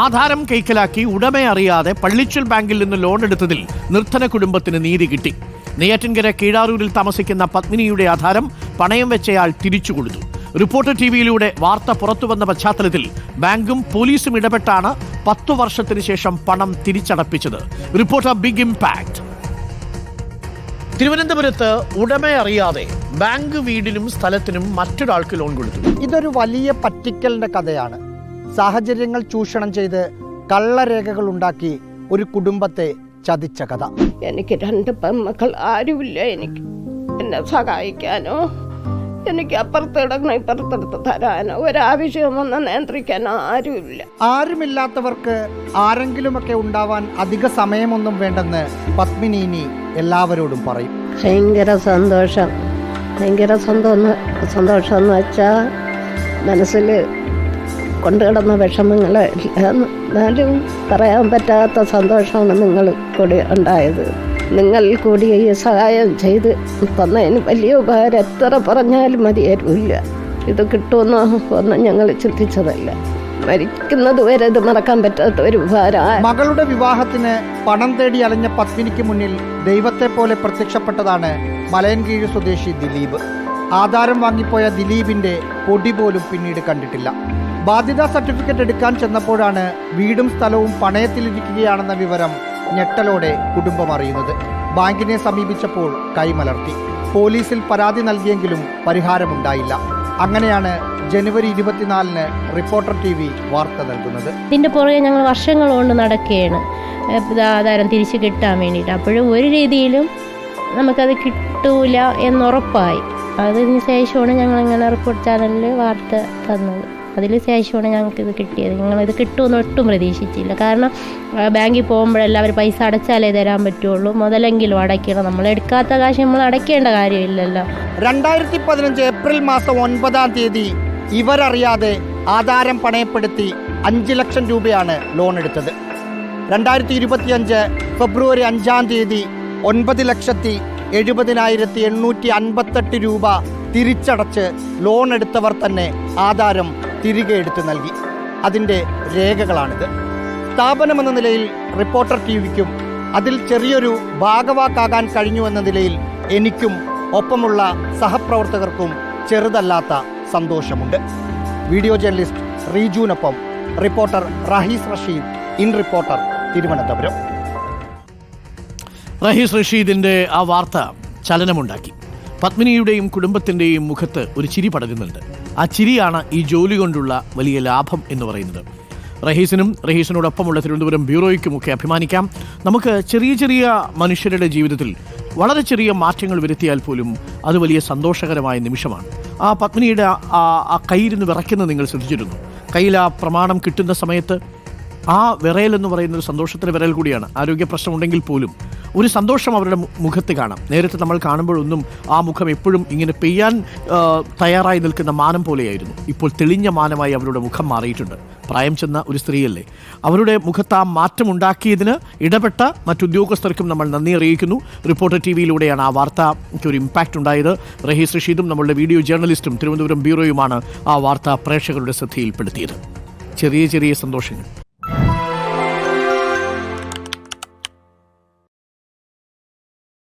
ആധാരം കൈക്കലാക്കി ഉടമയെ അറിയാതെ പള്ളിച്ചൽ ബാങ്കിൽ നിന്ന് ലോൺ എടുത്തതിൽ നിർധന കുടുംബത്തിന് നീതി കിട്ടി. നെയ്യാറ്റിൻകര കീഴാറൂരിൽ താമസിക്കുന്ന പത്മിനിയുടെ ആധാരം പണയം വെച്ചയാൾ തിരിച്ചു കൊടുത്തു. റിപ്പോർട്ടർ ടിവിയിലൂടെ വാർത്ത പുറത്തുവന്ന പശ്ചാത്തലത്തിൽ ബാങ്കും പോലീസും ഇടപെട്ടാണ് 10 വർഷത്തിന് ശേഷം പണം തിരിച്ചടപ്പിച്ചത്. Reporter big impact. തിരുവനന്തപുരത്ത് ഉടമയെ അറിയാതെ ബാങ്ക് വീടിനും സ്ഥലത്തിനും മറ്റൊരാൾക്ക് ലോൺ കൊടുത്തു. ഇതൊരു വലിയ പറ്റിക്കലിന്റെ കഥയാണ്. സാഹചര്യങ്ങൾ ചൂഷണം ചെയ്ത് കള്ളരേഖകൾ ഉണ്ടാക്കി ഒരു കുടുംബത്തെ ചതിച്ച കഥ. എനിക്ക് 2 പെൺമക്കൾ, ആരുമില്ല എനിക്ക് എന്നെ സഹായിക്കാനോ, എനിക്ക് അപ്പുറത്തിടങ്ങ ഇപ്പുറത്തെടുത്ത് തരാനോ, ഒരാവശ്യം വന്ന് നിയന്ത്രിക്കാനോ ആരുമില്ല. ആരുമില്ലാത്തവർക്ക് ആരെങ്കിലുമൊക്കെ ഉണ്ടാവാൻ അധിക സമയമൊന്നും വേണ്ടെന്ന് പത്മിനി ഇനി എല്ലാവരോടും പറയും. ഭയങ്കര സന്തോഷം എന്ന് വെച്ചാൽ മനസ്സിൽ കൊണ്ടുകിടന്ന വിഷമങ്ങൾ എന്നാലും പറയാൻ പറ്റാത്ത സന്തോഷമാണ് നിങ്ങൾ കൂടി ഉണ്ടായത്. നിങ്ങൾ കൂടി ഈ സഹായം ചെയ്ത് തന്നതിന് വലിയ ഉപകാരം എത്ര പറഞ്ഞാലും മതിയായില്ല. ഇത് കിട്ടുമെന്നോ ഒന്നും ഞങ്ങൾ ചിന്തിച്ചതല്ല. മരിക്കുന്നത് വരെ ഇത് മറക്കാൻ പറ്റാത്ത ഒരു ഉപകാരം. മകളുടെ വിവാഹത്തിന് പണം തേടി അലഞ്ഞ പത്മിനിക്ക് മുന്നിൽ ദൈവത്തെ പോലെ പ്രത്യക്ഷപ്പെട്ടതാണ് മലയൻകീഴ് സ്വദേശി ദിലീപ്. ആധാരം വാങ്ങിപ്പോയ ദിലീപിന്റെ പൊടി പോലും പിന്നീട് കണ്ടിട്ടില്ല. ബാധ്യതാ സർട്ടിഫിക്കറ്റ് എടുക്കാൻ ചെന്നപ്പോഴാണ് വീടും സ്ഥലവും പണയത്തിലിരിക്കുകയാണെന്ന വിവരം ഞെട്ടലോടെ കുടുംബം അറിയുന്നത്. ബാങ്കിനെ സമീപിച്ചപ്പോൾ കൈമലർത്തി. പോലീസിൽ പരാതി നൽകിയെങ്കിലും പരിഹാരമുണ്ടായില്ല. അങ്ങനെയാണ് ജനുവരി 24-ന് റിപ്പോർട്ടർ TV വാർത്ത നൽകുന്നത്. ഇതിൻ്റെ പുറകെ ഞങ്ങൾ വർഷങ്ങൾ കൊണ്ട് നടക്കുകയാണ് ആധാരം തിരിച്ചു കിട്ടാൻ വേണ്ടിയിട്ട്. അപ്പോഴും ഒരു രീതിയിലും നമുക്കത് കിട്ടൂല എന്നുറപ്പായി. അതിന് ശേഷമാണ് ഞങ്ങളിങ്ങനെ റിപ്പോർട്ട് ചാനലിൽ വാർത്ത തന്നത്. അതിന് ശേഷമാണ് ഞങ്ങൾക്കിത് കിട്ടിയത്. ഞങ്ങളിത് കിട്ടുമെന്ന് ഒട്ടും പ്രതീക്ഷിച്ചില്ല. കാരണം ബാങ്കിൽ പോകുമ്പോഴെല്ലാവരും പൈസ അടച്ചാലേ തരാൻ പറ്റുള്ളൂ. മുതലെങ്കിലും അടയ്ക്കണം. നമ്മൾ എടുക്കാത്ത കാശ് നമ്മൾ അടയ്ക്കേണ്ട കാര്യമില്ലല്ലോ. 2015 ഏപ്രിൽ മാസം 9-ാം തീയതി ഇവരറിയാതെ ആധാരം പണയപ്പെടുത്തി 5 ലക്ഷം രൂപയാണ് ലോൺ എടുത്തത്. 2025 ഫെബ്രുവരി 5-ാം തീയതി 9,70,70,858 രൂപ തിരിച്ചടച്ച് ലോൺ എടുത്തവർ തന്നെ ആധാരം തിരികെ എടുത്തു നൽകി. അതിൻ്റെ രേഖകളാണിത്. സ്ഥാപനമെന്ന നിലയിൽ റിപ്പോർട്ടർ TVക്കും അതിൽ ചെറിയൊരു ഭാഗവാക്കാകാൻ കഴിഞ്ഞുവെന്ന നിലയിൽ എനിക്കും ഒപ്പമുള്ള സഹപ്രവർത്തകർക്കും ചെറുതല്ലാത്ത സന്തോഷമുണ്ട്. വീഡിയോ ജേർണലിസ്റ്റ് റീജുവിനൊപ്പം reporter Rahees Rasheed, in reporter, Thiruvananthapuram. Rahees റഷീദിന്റെ ആ വാർത്ത ചലനമുണ്ടാക്കി. പത്മിനിയുടെയും കുടുംബത്തിൻ്റെയും മുഖത്ത് ഒരു ചിരി പടരുന്നുണ്ട്. ആ ചിരിയാണ് ഈ ജോലി കൊണ്ടുള്ള വലിയ ലാഭം എന്ന് പറയുന്നത്. റഹീസിനോടൊപ്പമുള്ള തിരുവനന്തപുരം ബ്യൂറോയ്ക്കുമൊക്കെ അഭിമാനിക്കാം. നമുക്ക് ചെറിയ ചെറിയ മനുഷ്യരുടെ ജീവിതത്തിൽ വളരെ ചെറിയ മാറ്റങ്ങൾ വരുത്തിയാൽ പോലും അത് വലിയ സന്തോഷകരമായ നിമിഷമാണ്. ആ പത്മിനിയുടെ ആ കയ്യിലിരുന്ന് വിറയ്ക്കുന്നത് നിങ്ങൾ ശ്രദ്ധിച്ചിരുന്നു. കയ്യിൽ ആ പ്രമാണം കിട്ടുന്ന സമയത്ത് ആ വിറയൽ എന്ന് പറയുന്നത് സന്തോഷത്തിൻ്റെ വിറയൽ കൂടിയാണ്. ആരോഗ്യ പ്രശ്നമുണ്ടെങ്കിൽ പോലും ഒരു സന്തോഷം അവരുടെ മുഖത്ത് കാണാം. നേരത്തെ നമ്മൾ കാണുമ്പോഴൊന്നും ആ മുഖം എപ്പോഴും ഇങ്ങനെ പെയ്യാൻ തയ്യാറായി നിൽക്കുന്ന മാനം പോലെയായിരുന്നു. ഇപ്പോൾ തെളിഞ്ഞ മാനമായി അവരുടെ മുഖം മാറിയിട്ടുണ്ട്. പ്രായം ചെന്ന ഒരു സ്ത്രീയല്ലേ. അവരുടെ മുഖത്ത് ആ മാറ്റമുണ്ടാക്കിയതിന് ഇടപെട്ട മറ്റുദ്യോഗസ്ഥർക്കും നമ്മൾ നന്ദി അറിയിക്കുന്നു. റിപ്പോർട്ടർ TVയിലൂടെയാണ് ആ വാർത്തയ്ക്ക് ഒരു ഇമ്പാക്റ്റ് ഉണ്ടായത്. റഹീസ് റഷീദും നമ്മളുടെ വീഡിയോ ജേർണലിസ്റ്റും തിരുവനന്തപുരം ബ്യൂറോയുമാണ് ആ വാർത്ത പ്രേക്ഷകരുടെ ശ്രദ്ധയിൽപ്പെടുത്തിയത്. ചെറിയ ചെറിയ സന്തോഷങ്ങൾ.